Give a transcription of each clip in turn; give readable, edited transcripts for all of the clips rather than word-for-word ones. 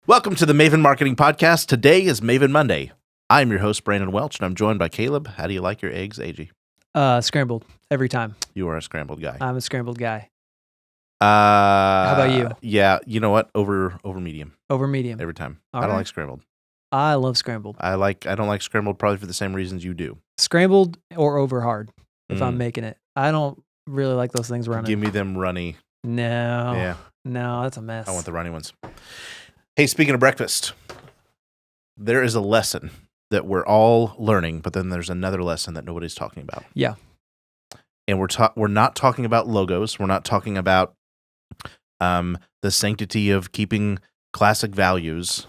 Welcome to the Maven Marketing Podcast. Today is Maven Monday. I'm your host, Brandon Welch, and I'm joined by Caleb. How do you like your eggs, AG? Scrambled every time. You are a scrambled guy. I'm a scrambled guy. How about you? Yeah, you know what? Over medium. Over medium. Every time. All I don't right. like scrambled. I love scrambled. I don't like scrambled probably for the same reasons you do. Scrambled or over hard if I'm making it. I don't really like those things running. Give me them runny. No. Yeah. No, that's a mess. I want the runny ones. Hey, speaking of breakfast, there is a lesson that we're all learning, but then there's another lesson that nobody's talking about. Yeah. And we're not talking about logos. We're not talking about the sanctity of keeping classic values.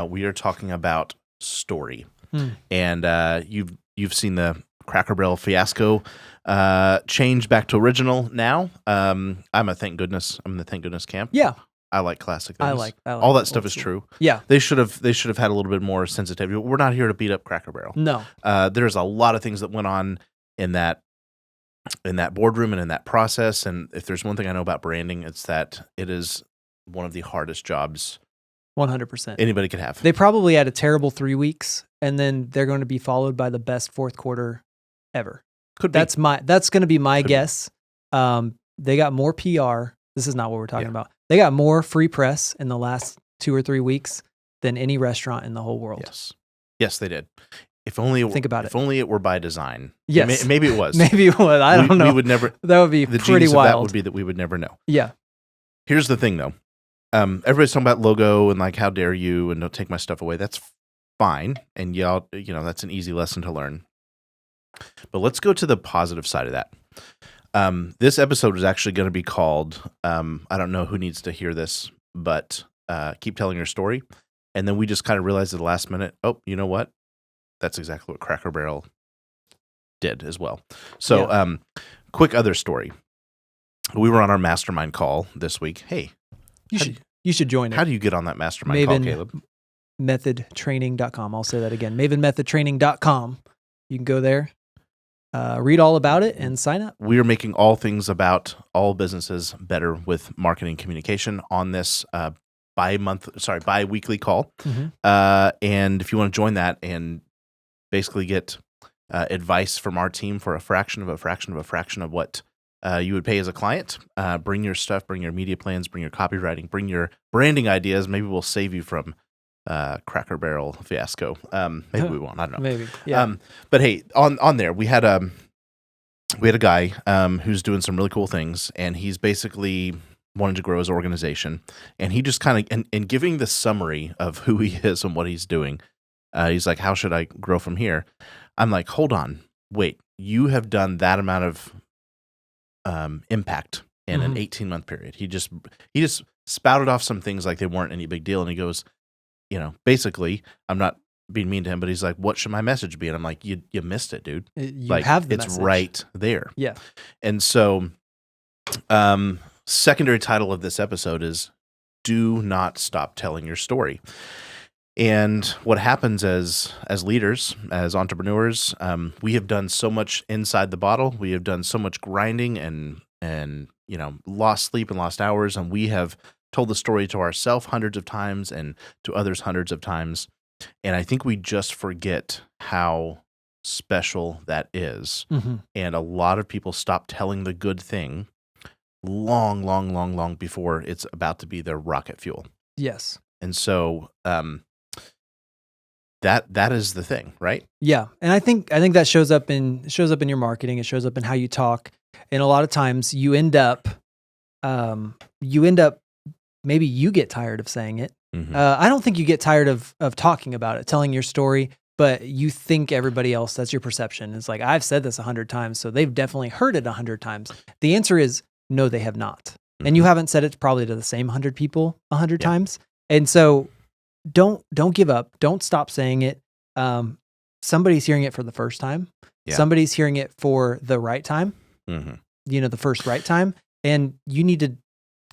We are talking about story. And you've seen the Cracker Barrel fiasco change back to original now. I'm in the thank goodness camp. Yeah. I like classic things. I like all that stuff is true. Yeah. They should have had a little bit more sensitivity. We're not here to beat up Cracker Barrel. No. There's a lot of things that went on in that boardroom and in that process. And if there's one thing I know about branding, it's that it is one of the hardest jobs 100% anybody could have. They probably had a terrible 3 weeks, and then they're going to be followed by the best fourth quarter ever. Could be. That's going to be my guess. They got more PR. This is not what we're talking about. They got more free press in the last 2 or 3 weeks than any restaurant in the whole world. Yes, they did. If only it were by design. Yes. Maybe it was. Maybe it was. I don't know. We would never. That would be the pretty genius wild. Of that would be that we would never know. Yeah. Here's the thing, though. Everybody's talking about logo and like, how dare you, and don't take my stuff away. That's fine, and y'all, that's an easy lesson to learn. But let's go to the positive side of that. This episode is actually going to be called, I don't know who needs to hear this, but keep telling your story. And then we just kind of realized at the last minute, oh, you know what? That's exactly what Cracker Barrel did as well. So quick other story. We were on our Mastermind call this week. Hey. You should join it. How do you get on that Mastermind call, Caleb? MavenMethodTraining.com. I'll say that again. MavenMethodTraining.com. You can go there. Read all about it and sign up. We are making all things about all businesses better with marketing communication on this bi-weekly call. And if you want to join that and basically get advice from our team for a fraction of what you would pay as a client, bring your stuff, bring your media plans, bring your copywriting, bring your branding ideas. Maybe we'll save you from Cracker Barrel fiasco. Maybe we won't. I don't know. Maybe. Yeah. But hey, on there we had a guy who's doing some really cool things, and he's basically wanted to grow his organization, and he just kind of and giving the summary of who he is and what he's doing. He's like, "How should I grow from here?" I'm like, "Hold on, wait. You have done that amount of impact in an 18-month period." He just spouted off some things like they weren't any big deal, and he goes, basically, I'm not being mean to him, but he's like, "What should my message be?" And I'm like, "You missed it, dude. You have the it's message right there." Yeah. And so, secondary title of this episode is "Do Not Stop Telling Your Story." And what happens as leaders, as entrepreneurs, we have done so much inside the bottle. We have done so much grinding and lost sleep and lost hours, and we have told the story to ourselves hundreds of times and to others hundreds of times. And I think we just forget how special that is. And a lot of people stop telling the good thing long before it's about to be their rocket fuel. Yes. And so that is the thing, right? Yeah. And I think that shows up in your marketing. It shows up in how you talk. And a lot of times you end up maybe you get tired of saying it. I don't think you get tired of talking about it, telling your story, but you think everybody else, that's your perception. It's like, I've said this 100 times, so they've definitely heard it 100 times. The answer is no, they have not. And you haven't said it probably to the same 100 people 100 times. And so don't give up. Don't stop saying it. Somebody's hearing it for the first time. Yeah. Somebody's hearing it for the right time. The first right time. And you need to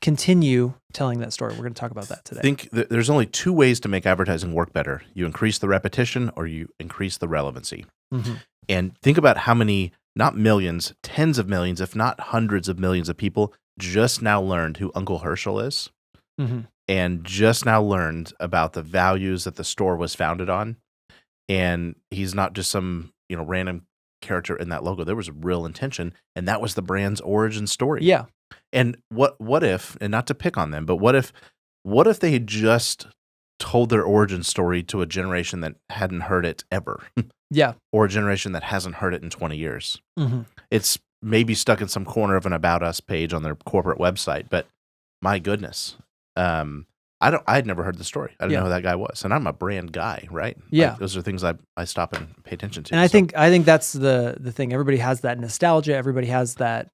continue telling that story. We're going to talk about that today. Think there's only two ways to make advertising work better. You increase the repetition or you increase the relevancy. And think about how many, not millions, tens of millions, if not hundreds of millions of people just now learned who Uncle Herschel is, Mm-hmm. and just now learned about the values that the store was founded on. And he's not just some, random character in that logo. There was real intention, and that was the brand's origin story. Yeah. And what if, and not to pick on them, but what if they had just told their origin story to a generation that hadn't heard it ever? Yeah. Or a generation that hasn't heard it in 20 years. Mm-hmm. It's maybe stuck in some corner of an About Us page on their corporate website, but my goodness. I'd never heard the story. I didn't know who that guy was. And I'm a brand guy, right? Yeah. Like, those are things I stop and pay attention to. And I think that's the thing. Everybody has that nostalgia. Everybody has that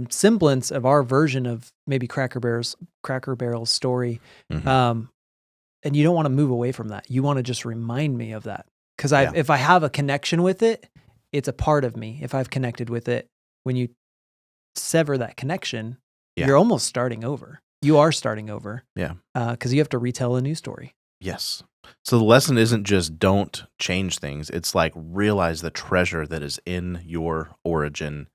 semblance of our version of maybe Cracker Barrel's story. Mm-hmm. And you don't want to move away from that. You want to just remind me of that. Because if I have a connection with it, it's a part of me. If I've connected with it, when you sever that connection, you're almost starting over. You are starting over. Yeah. Because you have to retell a new story. Yes. So the lesson isn't just don't change things. It's like realize the treasure that is in your origin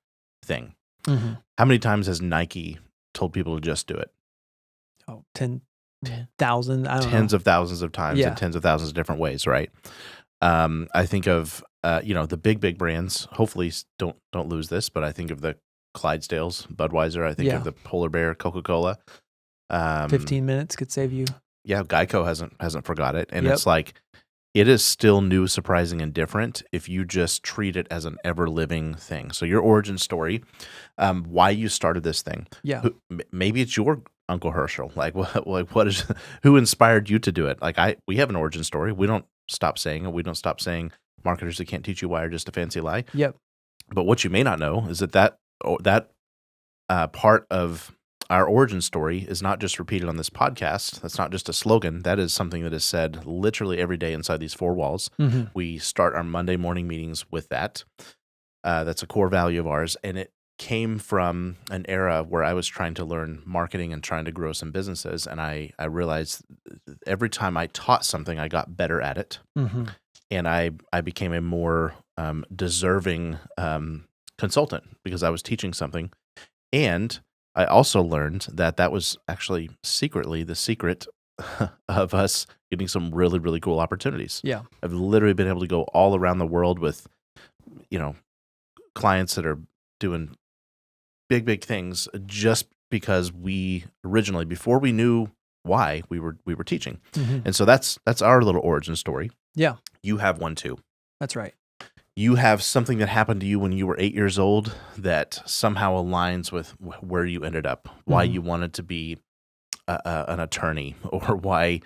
thing. Mm-hmm. How many times has Nike told people to just do it? Oh, 10,000. I don't know. Tens of thousands of times in tens of thousands of different ways, right? I think of the big brands. Hopefully, don't lose this, but I think of the Clydesdales, Budweiser. I think of the Polar Bear, Coca-Cola. 15 minutes could save you. Yeah, Geico hasn't forgot it, and it's like it is still new, surprising, and different if you just treat it as an ever living thing. So your origin story, why you started this thing. Yeah, maybe it's your Uncle Herschel. What is who inspired you to do it? We have an origin story. We don't stop saying it. We don't stop saying marketers that can't teach you why are just a fancy lie. Yep. But what you may not know is that part of our origin story is not just repeated on this podcast. That's not just a slogan. That is something that is said literally every day inside these four walls. Mm-hmm. We start our Monday morning meetings with that. That's a core value of ours. And it came from an era where I was trying to learn marketing and trying to grow some businesses. And I realized every time I taught something, I got better at it. Mm-hmm. And I became a more deserving consultant because I was teaching something. And I also learned that was actually secretly the secret of us getting some really, really cool opportunities. Yeah. I've literally been able to go all around the world with, clients that are doing big things just because we originally, before we knew why, we were teaching. Mm-hmm. And so that's our little origin story. Yeah. You have one too. That's right. You have something that happened to you when you were 8 years old that somehow aligns with where you ended up, why you wanted to be an attorney, or why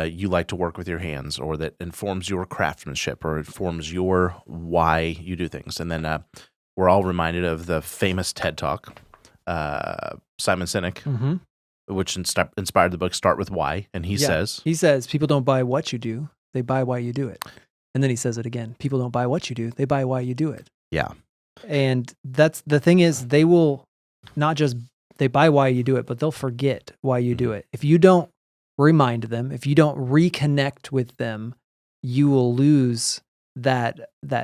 you like to work with your hands, or that informs your craftsmanship, or informs your why you do things. And then we're all reminded of the famous TED Talk, Simon Sinek, mm-hmm. which inspired the book Start With Why. And he says, people don't buy what you do, they buy why you do it. And then he says it again. People don't buy what you do. They buy why you do it. Yeah. And that's the thing is they will not just, they buy why you do it, but they'll forget why you do it. If you don't remind them, if you don't reconnect with them, you will lose that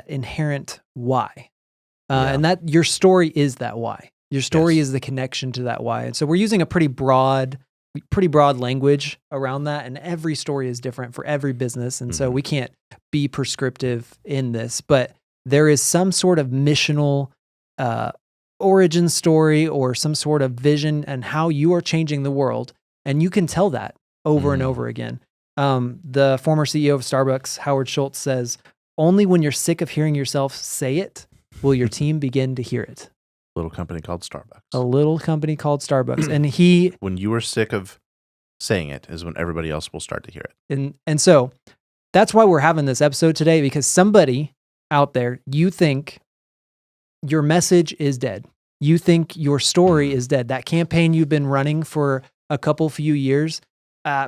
inherent why. And that your story is that why. Your story is the connection to that why. And so we're using a pretty broad language around that, and every story is different for every business. And so we can't be prescriptive in this, but there is some sort of missional origin story or some sort of vision and how you are changing the world. And you can tell that over and over again. The former CEO of Starbucks, Howard Schultz, says, only when you're sick of hearing yourself say it will your team begin to hear it. Little company called Starbucks. A little company called Starbucks. And when you are sick of saying it is when everybody else will start to hear it. And so that's why we're having this episode today, because somebody out there, you think your message is dead. You think your story is dead. That campaign you've been running for a few years,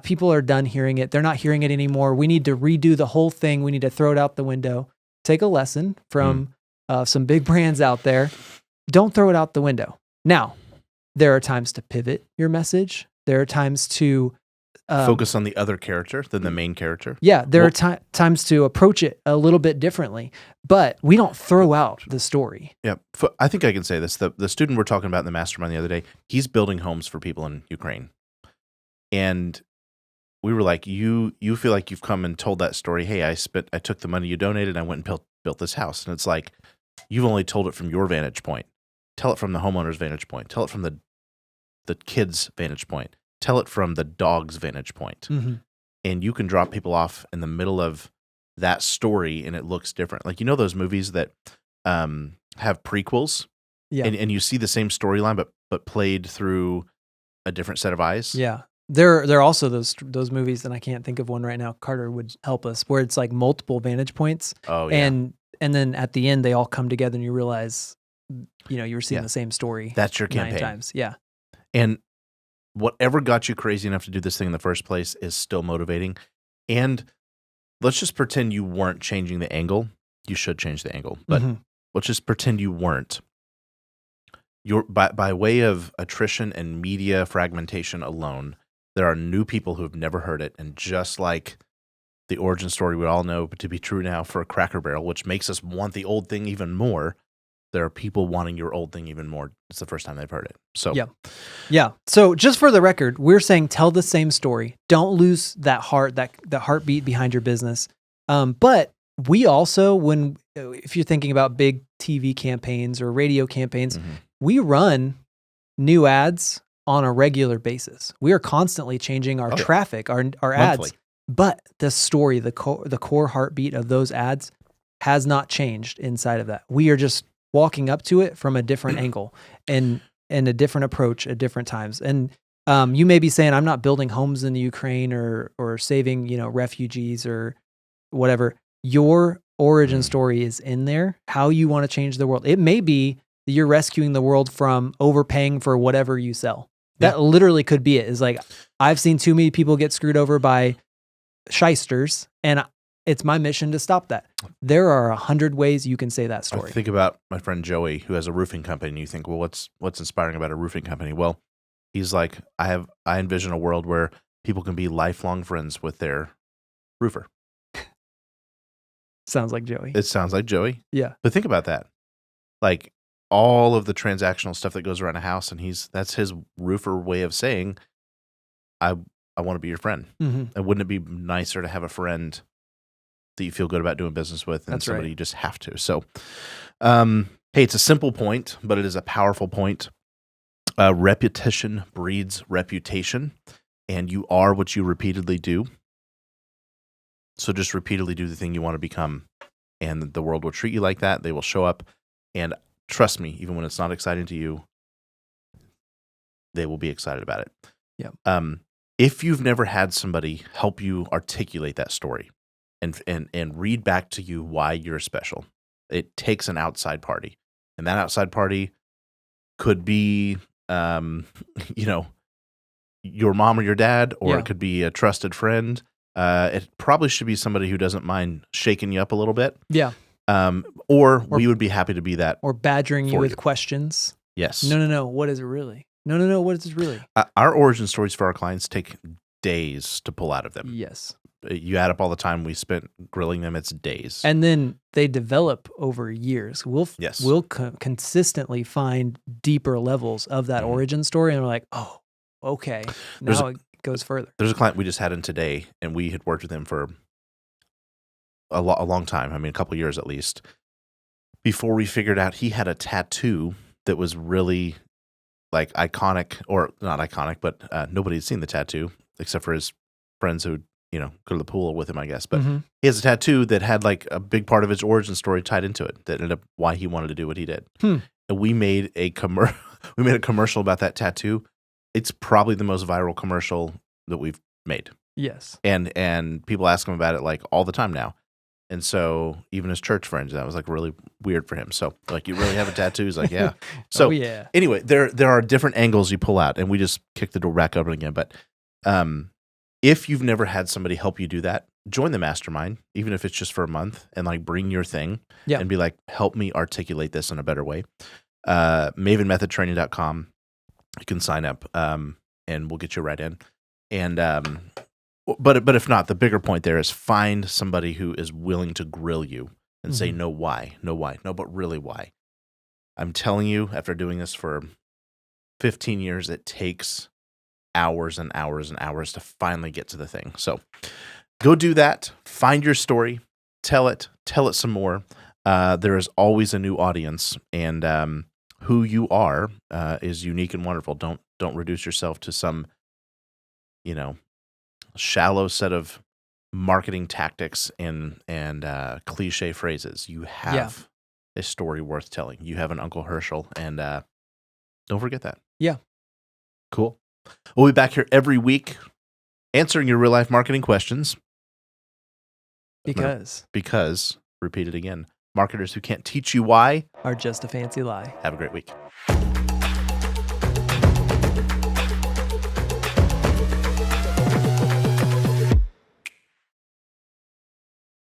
people are done hearing it. They're not hearing it anymore. We need to redo the whole thing. We need to throw it out the window. Take a lesson from some big brands out there. Don't throw it out the window. Now, there are times to pivot your message. There are times to focus on the other character than the main character. Yeah, there are times to approach it a little bit differently, but we don't throw out the story. Yeah, I think I can say this. The student we're talking about in the Mastermind the other day, he's building homes for people in Ukraine. And we were like, you feel like you've come and told that story. Hey, I took the money you donated, and I went and built this house. And it's like, you've only told it from your vantage point. Tell it from the homeowner's vantage point. Tell it from the kid's vantage point. Tell it from the dog's vantage point. Mm-hmm. And you can drop people off in the middle of that story, and it looks different. Like, those movies that have prequels, and you see the same storyline, but played through a different set of eyes. Yeah. There are also those movies, and I can't think of one right now. Carter would help us, where it's like multiple vantage points. Oh, yeah. And then at the end, they all come together, and you realize, you were seeing the same story. That's your campaign. 9 times. Yeah. And whatever got you crazy enough to do this thing in the first place is still motivating. And let's just pretend you weren't changing the angle. You should change the angle, but let's just pretend you weren't. By way of attrition and media fragmentation alone, there are new people who have never heard it. And just like the origin story we all know to be true now for a Cracker Barrel, which makes us want the old thing even more, there are people wanting your old thing even more. It's the first time they've heard it. So yeah. So just for the record, we're saying tell the same story. Don't lose that heartbeat behind your business. But we also, if you're thinking about big TV campaigns or radio campaigns, we run new ads on a regular basis. We are constantly changing our traffic, our ads. But the story, the core heartbeat of those ads has not changed inside of that. We are just walking up to it from a different angle and a different approach at different times. And you may be saying, I'm not building homes in the Ukraine or saving, refugees or whatever. Your origin story is in there, how you want to change the world. It may be that you're rescuing the world from overpaying for whatever you sell. That literally could be it. Is like, I've seen too many people get screwed over by shysters, and it's my mission to stop that. There are 100 ways you can say that story. I think about my friend Joey, who has a roofing company, and you think, well, what's inspiring about a roofing company? Well, he's like, I envision a world where people can be lifelong friends with their roofer. Sounds like Joey. It sounds like Joey. Yeah. But think about that. Like, all of the transactional stuff that goes around a house, and that's his roofer way of saying, I want to be your friend. And wouldn't it be nicer to have a friend that you feel good about doing business with and somebody you just have to? So, hey, it's a simple point, but it is a powerful point. Repetition breeds reputation, and you are what you repeatedly do. So just repeatedly do the thing you want to become, and the world will treat you like that. They will show up, and trust me, even when it's not exciting to you, they will be excited about it. Yeah. If you've never had somebody help you articulate that story and read back to you why you're special, it takes an outside party. And that outside party could be, your mom or your dad, or it could be a trusted friend. It probably should be somebody who doesn't mind shaking you up a little bit. Yeah. Or we would be happy to be that. Or badgering you with questions. Yes. No. What is it really? No. What is it really? Our origin stories for our clients take days to pull out of them. Yes. You add up all the time we spent grilling them, it's days. And then they develop over years. We'll consistently find deeper levels of that origin story, and we're like, oh, okay. Now it goes further. There's a client we just had in today, and we had worked with him for a long time. I mean, a couple years at least. Before we figured out he had a tattoo that was really like iconic, or not iconic, but nobody had seen the tattoo except for his friends who go to the pool with him, I guess. But he has a tattoo that had like a big part of his origin story tied into it that ended up why he wanted to do what he did. And we made a commercial about that tattoo. It's probably the most viral commercial that we've made. Yes. And people ask him about it like all the time now. And so even his church friends, that was like really weird for him. So like, you really have a tattoo? He's like, yeah. So anyway, there are different angles you pull out, and we just kicked the door back open again. But if you've never had somebody help you do that, join the Mastermind, even if it's just for a month, and like bring your thing and be like, help me articulate this in a better way. MavenMethodTraining.com. You can sign up, and we'll get you right in. And but if not, the bigger point there is find somebody who is willing to grill you and say no, why, no, but really why. I'm telling you, after doing this for 15 years, it takes hours and hours and hours to finally get to the thing. So go do that. Find your story. Tell it some more. There is always a new audience, and who you are is unique and wonderful. Don't reduce yourself to some, shallow set of marketing tactics and cliche phrases. You have a story worth telling. You have an Uncle Herschel, and don't forget that. Yeah. Cool. We'll be back here every week answering your real life marketing questions. Because, repeat it again, marketers who can't teach you why are just a fancy lie. Have a great week.